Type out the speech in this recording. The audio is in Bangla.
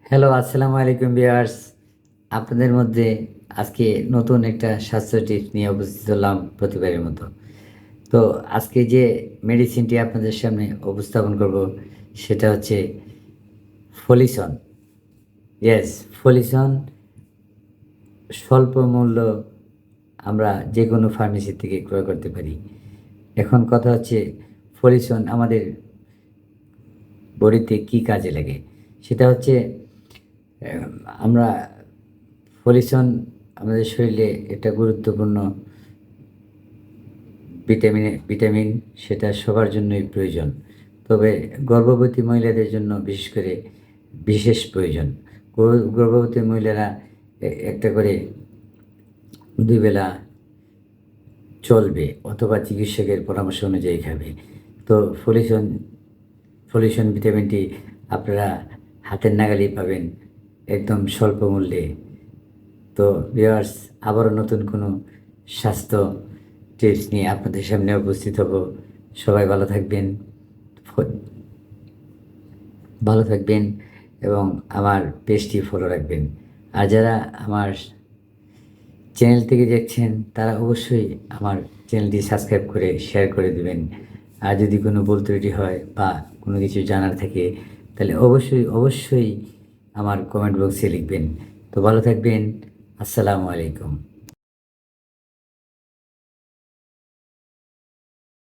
হ্যালো, আসসালামু আলাইকুম ভিউয়ার্স। আপনাদের মধ্যে আজকে নতুন একটা স্বাস্থ্য টিপস নিয়ে উপস্থিত হলাম প্রতিবারের মতো। তো আজকে যে মেডিসিনটি আপনাদের সামনে উপস্থাপন করব সেটা হচ্ছে ফলিসন। ইয়েস, ফলিসন স্বল্প মূল্য আমরা যেকোনো ফার্মেসি থেকে ক্রয় করতে পারি। এখন কথা হচ্ছে ফলিসন আমাদের বডিতে কী কাজে লাগে? সেটা হচ্ছে অ্যা আমরা ফলিসন আমাদের শরীরে একটা গুরুত্বপূর্ণ ভিটামিন সেটা সবার জন্যই প্রয়োজন। তবে গর্ভবতী মহিলাদের জন্য বিশেষ করে বিশেষ প্রয়োজন। গর্ভবতী মহিলারা একটা করে ২ বেলা চলবে অথবা চিকিৎসকের পরামর্শ অনুযায়ী খাবে। তো ফলিউশন ভিটামিনটি আপনারা হাতের নাগালেই পাবেন একদম স্বল্প মূল্যে। তো ভিউয়ার্স, আবারও নতুন কোনো স্বাস্থ্য টিপস নিয়ে আপনাদের সামনে উপস্থিত হব। সবাই ফ ভালো থাকবেন এবং আমার পেজটি ফলো রাখবেন। আর যারা আমার চ্যানেল থেকে দেখছেন তারা অবশ্যই আমার চ্যানেলটি সাবস্ক্রাইব করে শেয়ার করে দিবেন। আর যদি কোনো ভুল ত্রুটি হয় বা কোনো কিছু জানার থাকে তাহলে অবশ্যই আমার কমেন্ট বক্সে লিখবেন। তো ভালো থাকবেন। আসসালামু আলাইকুম।